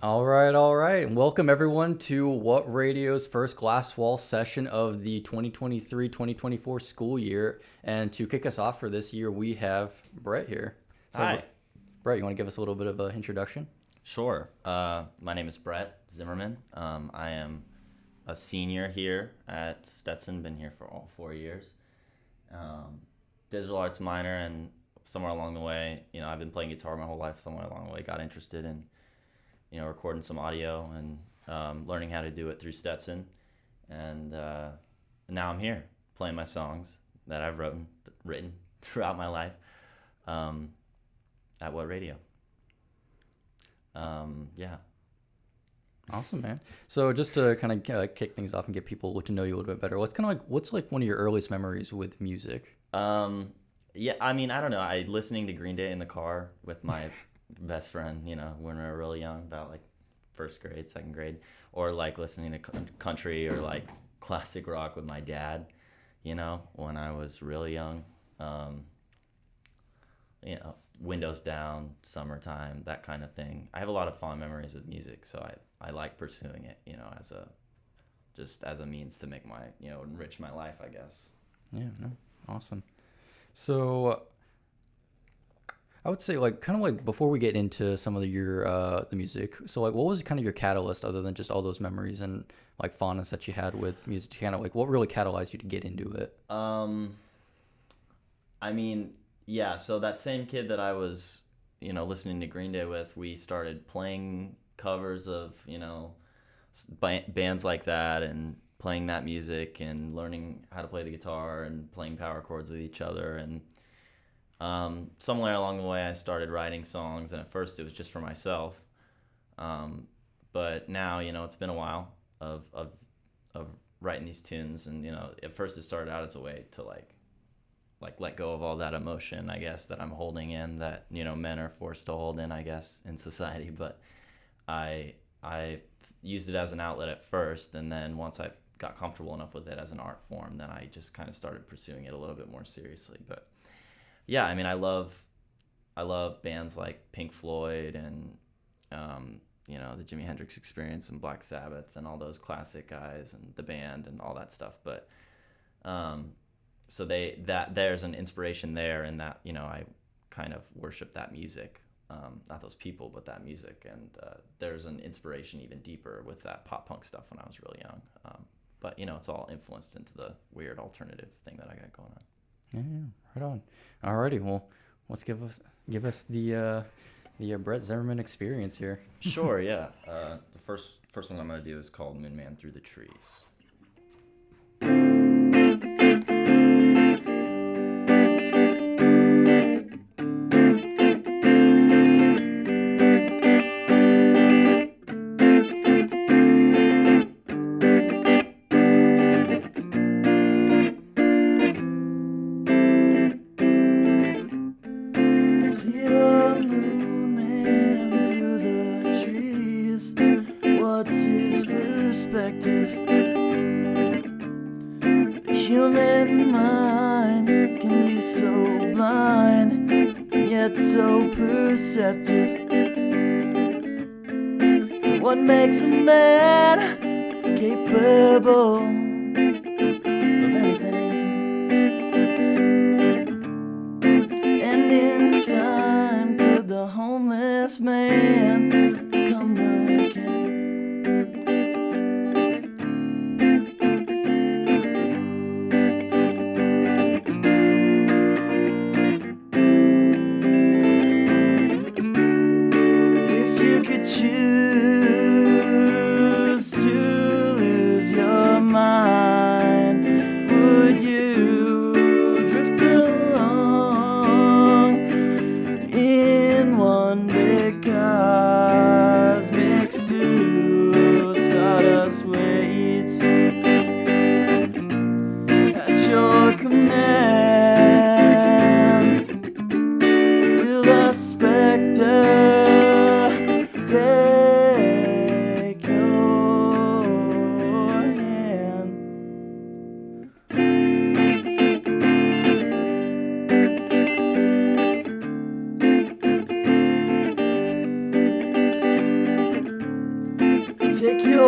All right. Welcome everyone to What Radio's first glass wall session of the 2023-2024 school year. And to kick us off for this year, we have Brett here. So, Hi. Brett, you want to give us a little bit of an introduction? Sure. My name is Brett Zimmerman. I am a senior here at Stetson, been here for all 4 years. Digital arts minor, and somewhere along the way, I've been playing guitar my whole life. Somewhere along the way, got interested in, recording some audio and learning how to do it through Stetson. And now I'm here playing my songs that I've written throughout my life at What Radio. Yeah. Awesome, man. So just to kind of kick things off and get people to know you a little bit better, what's like one of your earliest memories with music? Yeah, I mean, I don't know. I listening to Green Day in the car with my best friend, when we were really young, about like first grade, second grade, or like listening to country or like classic rock with my dad, when I was really young. Windows down, summertime, that kind of thing. I have a lot of fond memories with music, so I like pursuing it, as a means to make my, enrich my life, I guess. Yeah, no, awesome. So I would say like kind of like before we get into some of your the music, so like what was kind of your catalyst other than just all those memories and like fondness that you had with music? Kind of like what really catalyzed you to get into it? I mean, yeah, so that same kid that I was, listening to Green Day with, we started playing covers of, bands like that and playing that music and learning how to play the guitar and playing power chords with each other. And somewhere along the way, I started writing songs, and at first it was just for myself. But now, it's been a while of writing these tunes, and, at first it started out as a way to like let go of all that emotion, I guess, that I'm holding in, that men are forced to hold in, I guess, in society. But I used it as an outlet at first, and then once I got comfortable enough with it as an art form, then I just kind of started pursuing it a little bit more seriously. But yeah, I mean, I love bands like Pink Floyd and the Jimi Hendrix Experience and Black Sabbath and all those classic guys and the band and all that stuff. But so there's an inspiration there, and that I kind of worship that music, not those people, but that music. And there's an inspiration even deeper with that pop punk stuff when I was really young. But it's all influenced into the weird alternative thing that I got going on. Yeah, right on. Alrighty, well, let's give us the Brett Zimmerman experience here. Sure, yeah. The first one I'm gonna do is called Moon Man Through the Trees. The human mind can be so blind, yet so perceptive. What makes a man capable of anything? And in time, could the homeless man come the king? Choose to lose your mind, would you drift along in one big cosmic stew? Stardust waits at your command. Will a specter take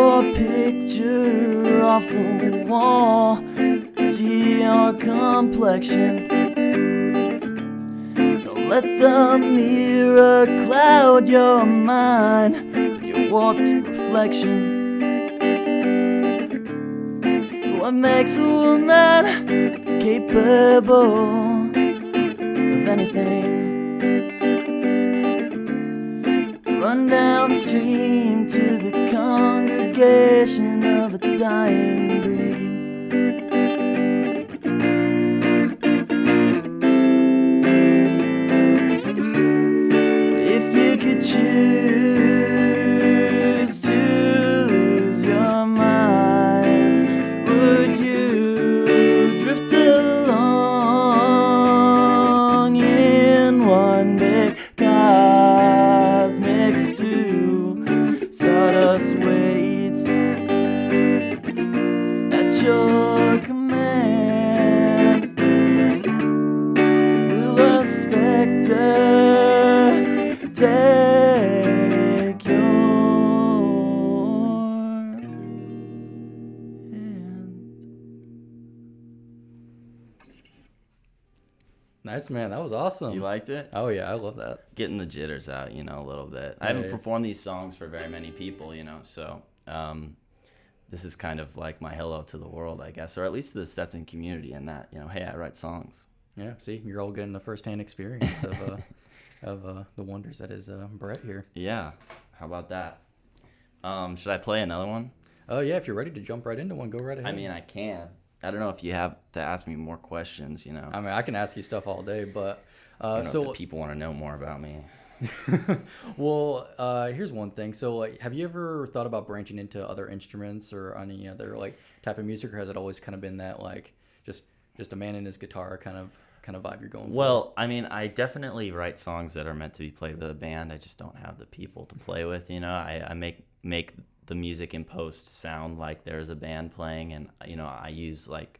your picture off the wall. See your complexion. Don't let the mirror cloud your mind with your warped reflection. What makes a woman capable of anything? Run downstream to the congregation of a dying breed. If you could choose to lose your mind, would you drift along in one big cosmic stew? Sawdust waits at your command. Will a specter take your hand? Nice, man. That was awesome. You liked it? Oh yeah, I love that. Getting the jitters out, you know, a little bit. I Yeah, haven't yeah. performed these songs for very many people, you know, so this is kind of like my hello to the world, I guess, or at least to the Stetson community, and that, you know, hey, I write songs. Yeah, see, you're all getting a first-hand experience of the wonders that is Brett here. Yeah, how about that? Should I play another one? Oh yeah, if you're ready to jump right into one, go right ahead. I mean, I can. I don't know if you have to ask me more questions, you know. I mean, I can ask you stuff all day, but I don't know so if the people want to know more about me. well, here's one thing. So, like, have you ever thought about branching into other instruments or any other like type of music, or has it always kind of been that like just a man and his guitar kind of vibe you're going for? Well, I mean, I definitely write songs that are meant to be played with a band. I just don't have the people to play with, you know. I make the music in post sound like there's a band playing, and you know, I use like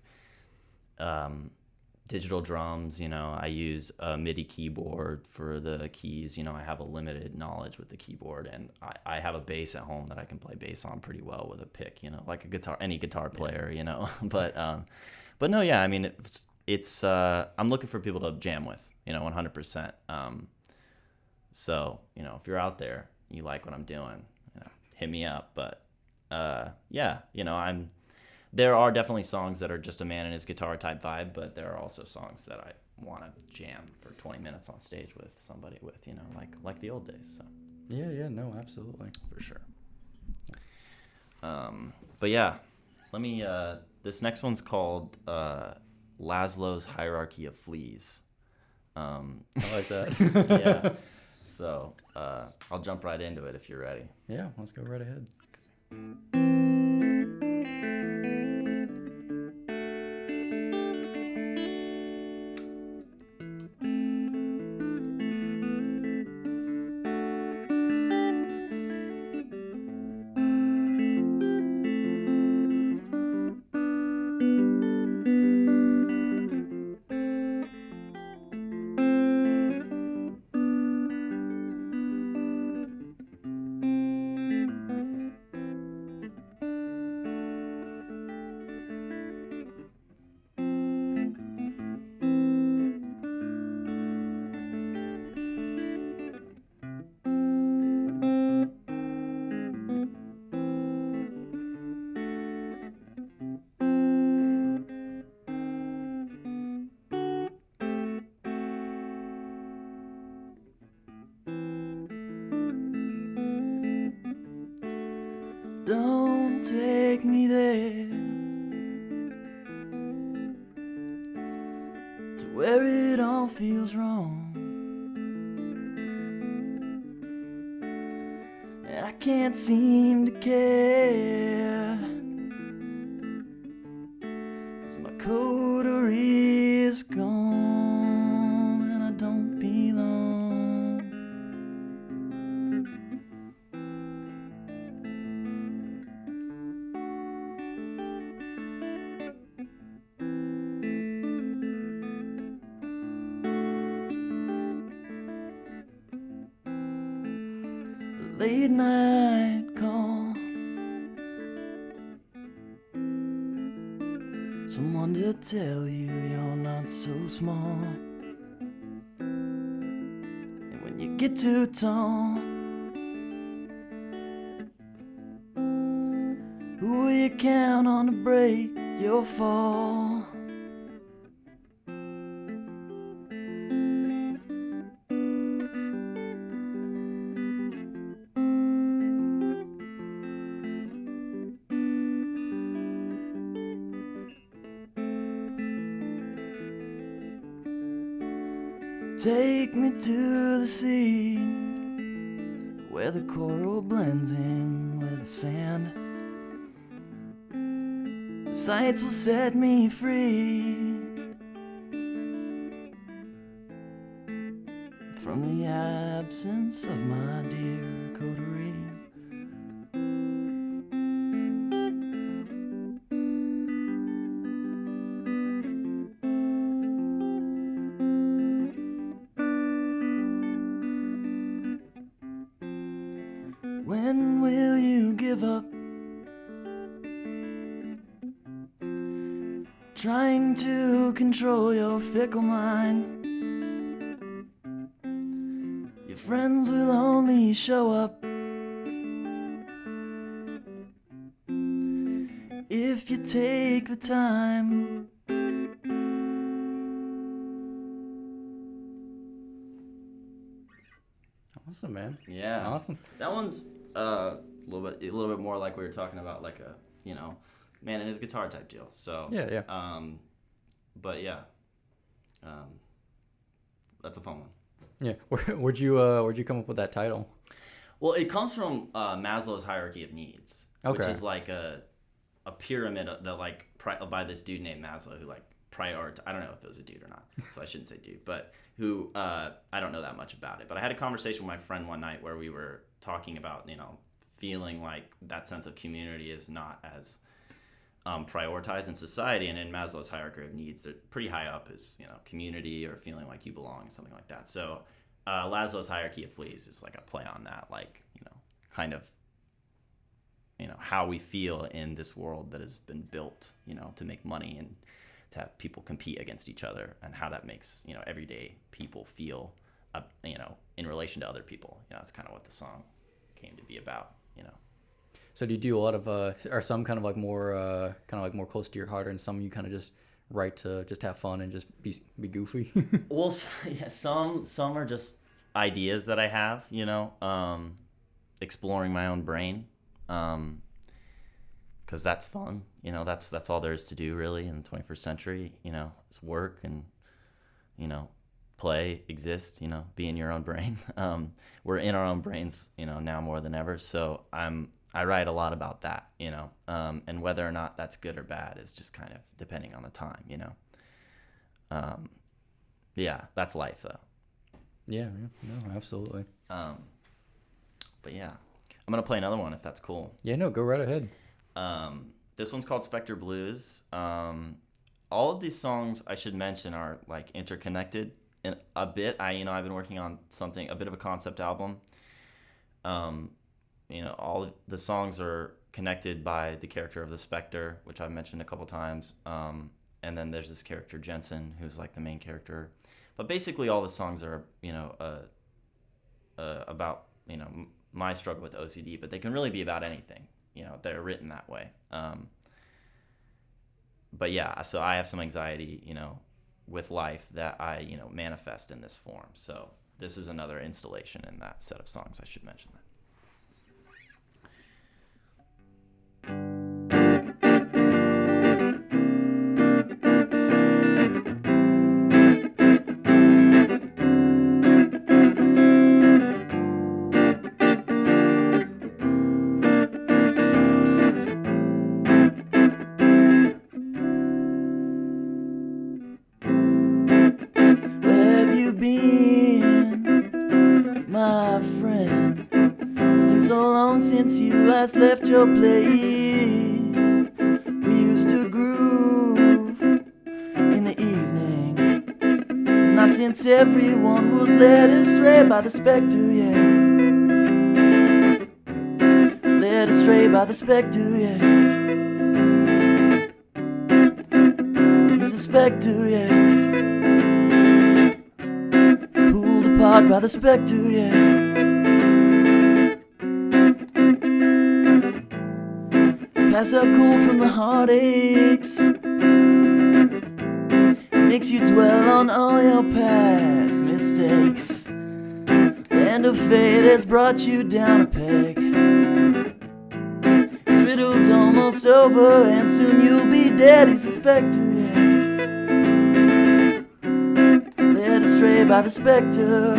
digital drums, you know, I use a MIDI keyboard for the keys, you know, I have a limited knowledge with the keyboard, and I have a bass at home that I can play bass on pretty well with a pick, you know, like a guitar, any guitar player, you know, but no, yeah, I mean, it's I'm looking for people to jam with, you know, 100%. So, you know, if you're out there, you like what I'm doing, you know, hit me up, but yeah, you know, there are definitely songs that are just a man and his guitar type vibe, but there are also songs that I want to jam for 20 minutes on stage with somebody with, you know, like the old days. So yeah, no, absolutely. for sure. But yeah, let me. This next one's called Laszlo's Hierarchy of Fleas. I like that. Yeah. So I'll jump right into it if you're ready. Yeah, let's go right ahead. Don't take me there to where it all feels wrong. And I can't seem to care, 'cause my coterie is gone and I don't belong. Late night call someone to tell you you're not so small. And when you get too tall, who will you count on to break your fall? Take me to the sea, where the coral blends in with the sand. The sights will set me free from the absence of my dear coterie. When will you give up trying to control your fickle mind? Your friends will only show up if you take the time. Awesome, man. Yeah. Awesome. That one's a little bit more like we were talking about, like a, you know, man and his guitar type deal. So Yeah. but yeah, that's a fun one. Yeah. Where'd you come up with that title? Well, it comes from Maslow's hierarchy of needs, which Okay. is like a pyramid that like by this dude named Maslow who like prioritized. I don't know if it was a dude or not, so I shouldn't say dude, but who I don't know that much about it. But I had a conversation with my friend one night where we were talking about, you know, feeling like that sense of community is not as prioritized in society, and in Maslow's hierarchy of needs, they're pretty high up is, you know, community or feeling like you belong, something like that. So Maslow's hierarchy of fleas is like a play on that, like, you know, kind of, you know, how we feel in this world that has been built, you know, to make money and to have people compete against each other, and how that makes, you know, everyday people feel, you know, in relation to other people. You know, that's kind of what the song came to be about, you know. So do you do a lot of are some kind of like more close to your heart, and some you kind of just write to just have fun and just be goofy? Well, yeah, some are just ideas that I have, you know, exploring my own brain, because that's fun, you know. That's all there is to do really in the 21st century, you know. It's work and, you know, play, exist, you know, be in your own brain. We're in our own brains, you know, now more than ever. So I write a lot about that, you know, and whether or not that's good or bad is just kind of depending on the time, you know. Yeah, that's life though. Yeah, no, absolutely. But yeah, I'm gonna play another one if that's cool. Yeah, no, go right ahead. This one's called Spectre Blues. All of these songs, I should mention, are like interconnected in a bit. I've been working on a bit of a concept album. You know, all of the songs are connected by the character of the Spectre, which I've mentioned a couple times. And then there's this character Jensen, who's like the main character. But basically, all the songs are, you know, about, you know, my struggle with OCD. But they can really be about anything. You know, they're written that way. But yeah, so I have some anxiety, you know, with life that I, you know, manifest in this form. So this is another installation in that set of songs. I should mention that. Where have you been, my friend? It's been so long since you last left your place. We used to groove in the evening, not since everyone was led astray by the spectre, yeah. Led astray by the spectre, yeah. specter, yeah. Pulled apart by the specter, yeah. Pass out cold from the heartaches. Makes you dwell on all your past mistakes. Land of fate has brought you down a peg. His riddle's almost over, and soon you'll be dead. He's the specter, yeah. Led astray by the specter.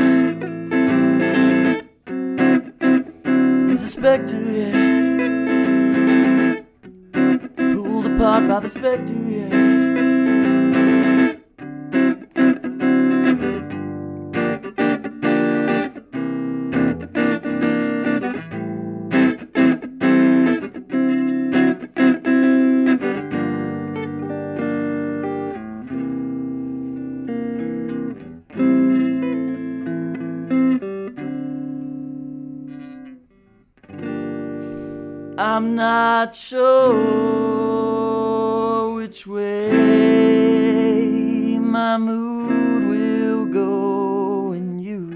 He's a specter, yeah. Pulled apart by the specter, yeah. I'm not sure which way my mood will go when you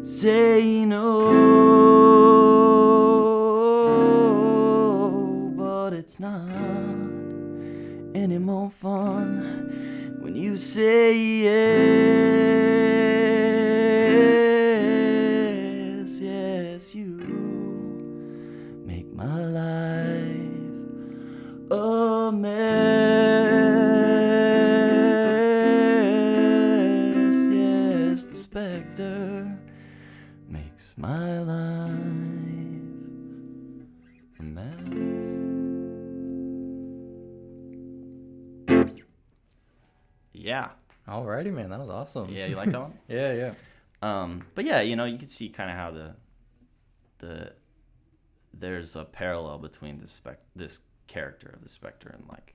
say no, but it's not any more fun when you say yes, yes, you make my life a mess. Yes, the specter makes my life a mess. Yeah. Alrighty, man, that was awesome. Yeah, you like that one? Yeah. But yeah, you know, you can see kind of how there's a parallel between this character of the Spectre and like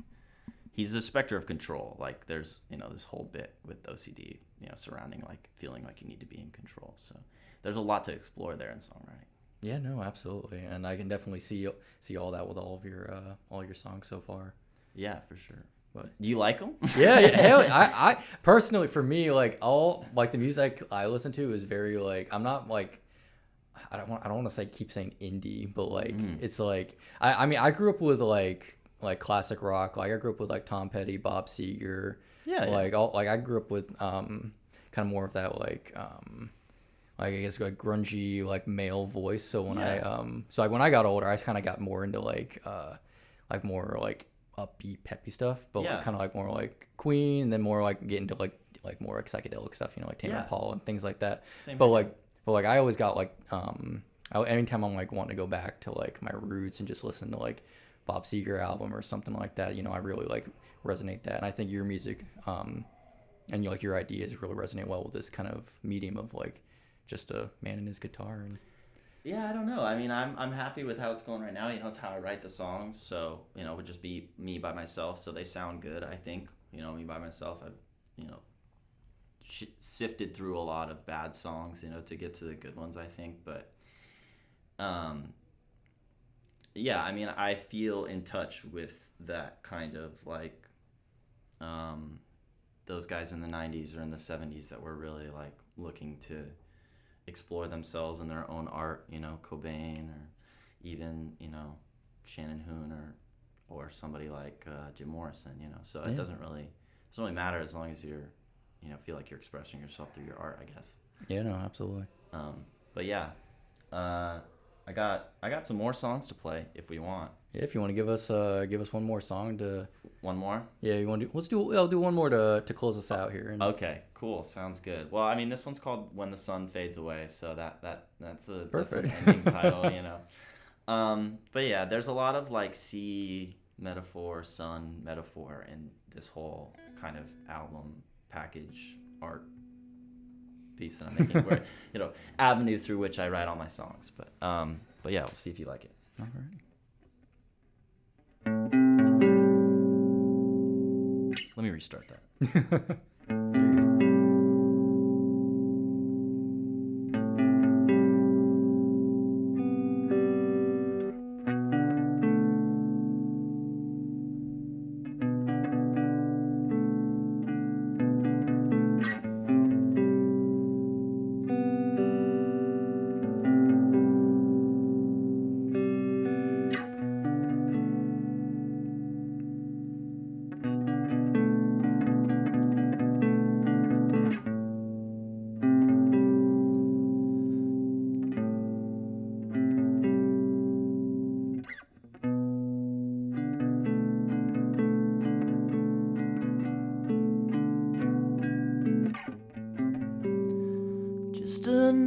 he's the Spectre of control. Like there's, you know, this whole bit with OCD, you know, surrounding like feeling like you need to be in control. So there's a lot to explore there in songwriting. Yeah, no, absolutely, and I can definitely see all that with all your songs so far. Yeah, for sure. But do you like them? Yeah, hell, I personally, for me, like all like the music I listen to is very like I'm not like I don't want to say keep saying indie, but like it's like I mean I grew up with like classic rock. Like I grew up with like Tom Petty, Bob Seger. Yeah. Like I grew up with kind of more of that like I guess like grungy like male voice. So when when I got older, I kind of got more into like more like upbeat peppy stuff, but like, kind of like more like Queen, and then more like get into like more like psychedelic stuff, you know, like Tame Impala and things like that. Same but here. like I always got like anytime I'm like wanting to go back to like my roots and just listen to like Bob Seger album or something like that, you know, I really like resonate that. And I think your music and like your ideas really resonate well with this kind of medium of like just a man and his guitar. And yeah, I don't know. I mean, I'm happy with how it's going right now. You know, it's how I write the songs. So, you know, it would just be me by myself. So they sound good, I think. You know, me by myself. I've, you know, sifted through a lot of bad songs, you know, to get to the good ones, I think. But, yeah, I mean, I feel in touch with that kind of like those guys in the 90s or in the 70s that were really like looking to explore themselves in their own art, you know, Cobain or even, you know, Shannon Hoon or somebody like Jim Morrison, you know. So it doesn't really matter as long as you're, you know, feel like you're expressing yourself through your art, I guess. yeah, no, absolutely. But yeah, I got some more songs to play if we want. Yeah, if you want to give us one more song to. One more? Yeah, you want to I'll do one more to close us out here. And... Okay, cool. Sounds good. Well, I mean, this one's called "When the Sun Fades Away," so that's an ending title, you know. But yeah, there's a lot of like sea metaphor, sun metaphor in this whole kind of album package art piece that I'm making, where you know, avenue through which I write all my songs. But yeah, we'll see if you like it. All right. Let me restart that.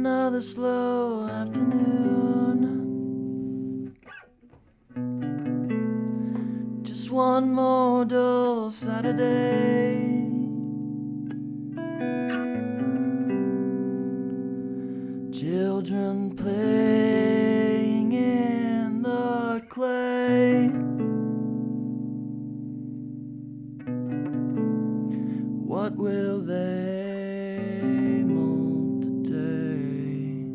another slow afternoon. Just one more dull Saturday. Children playing in the clay. What will they mold today?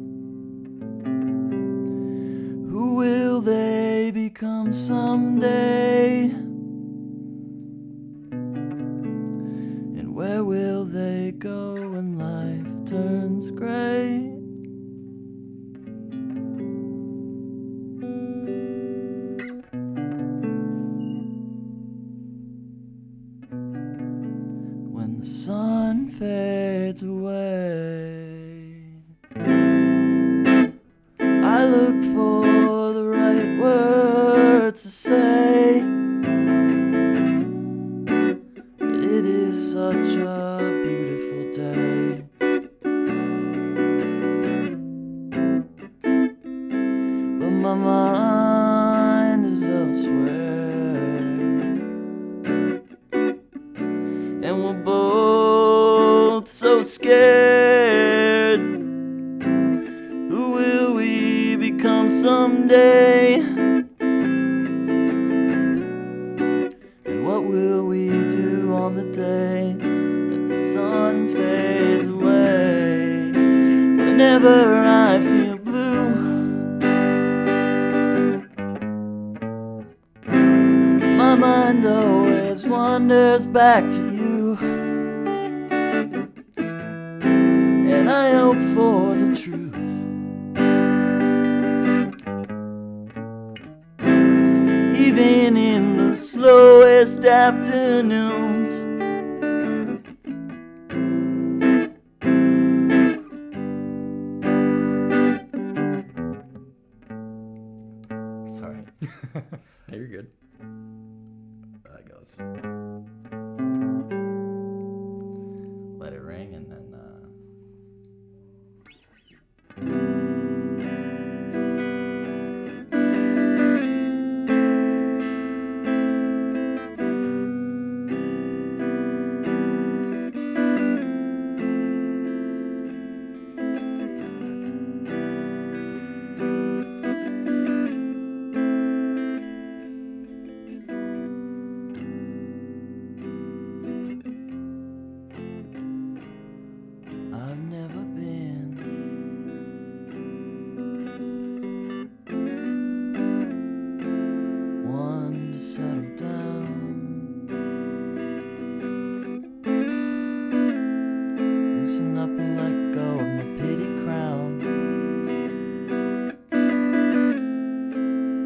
Who will they become someday? And where will they go when life turns gray? When the sun fades away, I look for the right words to say. It is such a beautiful day. But my mind is elsewhere, and we're both so scared. Who will we become someday? And what will we do on the day that the sun fades away? Whenever I feel blue, my mind always wanders back to you, and I hope for the truth. Even in the slowest afternoons, Sorry. No, you're good. That goes. Let it ring and then. I've never been one to settle down. Loosen up and let go of my pity crown.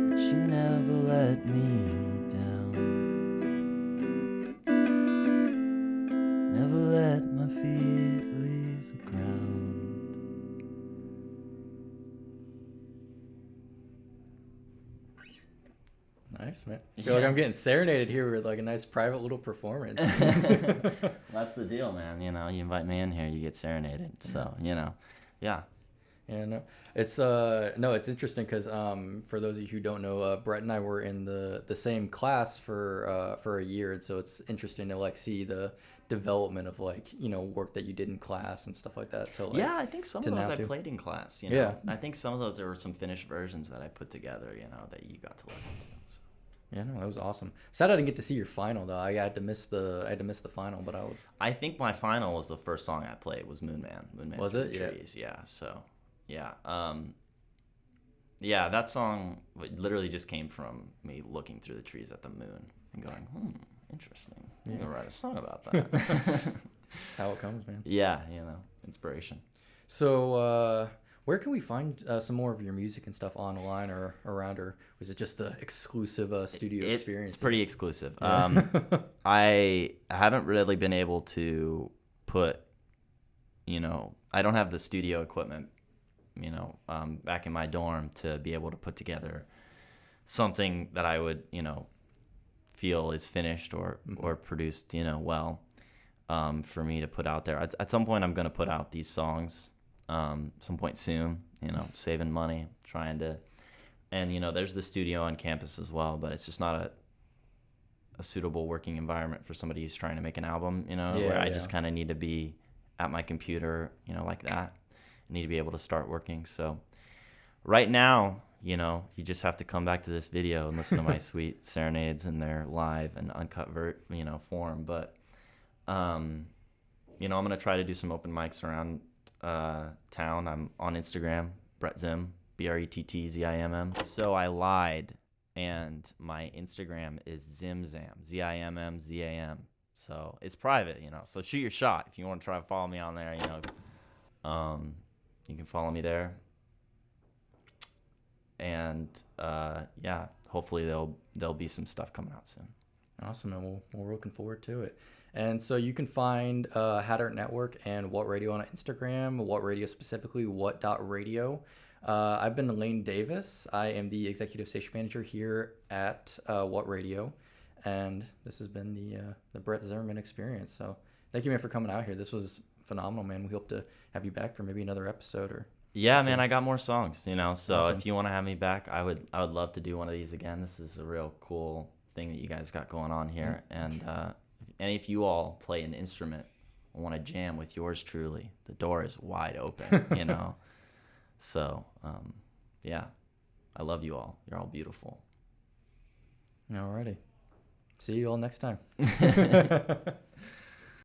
But you never let me down. Never let my feet leave the ground. Nice, man. I feel like Yeah. I'm getting serenaded here with like a nice private little performance. That's the deal, man. You know, you invite me in here, you get serenaded. So, you know, yeah. Yeah, no, it's no, it's interesting because for those of you who don't know, Brett and I were in the same class for a year, and so it's interesting to like see the development of like work that you did in class and stuff like that. So like, Yeah, I think some to of those now I do. played in class. You know? Yeah. I think some of those there were some finished versions that I put together. You know, that you got to listen to. So. Yeah, no, that was awesome. Sad I didn't get to see your final though. I had to miss the final, but I was. I think my final was the first song I played was Moon Man. Moon Man. Was Through it? the Yeah. Trees. Yeah. So, yeah. Yeah, that song literally just came from me looking through the trees at the moon and going, interesting. I'm gonna write a song about that. That's how it comes, man. Yeah, inspiration. So, where can we find some more of your music and stuff online or around, or was it just the exclusive studio experience? It's pretty exclusive. Yeah. I haven't really been able to put, I don't have the studio equipment, back in my dorm to be able to put together something that I would, feel is finished or produced, well, for me to put out there. At some point, I'm going to put out these songs some point soon. Saving money, trying to, and there's the studio on campus as well, but it's just not a suitable working environment for somebody who's trying to make an album. Where I just kind of need to be at my computer, like that. I need to be able to start working. So right now, you just have to come back to this video and listen to my sweet serenades in their live and uncut form. But, I'm going to try to do some open mics around town. I'm on Instagram, Brett Zim, BRETTZIMM. So I lied, and my Instagram is Zimzam, ZIMMZAM. So it's private, so shoot your shot. If you want to try to follow me on there, you can follow me there. And hopefully there'll be some stuff coming out soon. Awesome, and we're looking forward to it. And so you can find Hatter Network and What Radio on Instagram, What Radio specifically, what.radio. I've been Lane Davis. I am the executive station manager here at What Radio, and this has been the Brett Zimmerman experience. So thank you, man, for coming out here. This was phenomenal, man. We hope to have you back for maybe another episode or. Yeah, man, I got more songs, so Awesome. If you want to have me back, I would love to do one of these again. This is a real cool thing that you guys got going on here. And if you all play an instrument or want to jam with yours truly, the door is wide open, So, I love you all. You're all beautiful. Alrighty. See you all next time.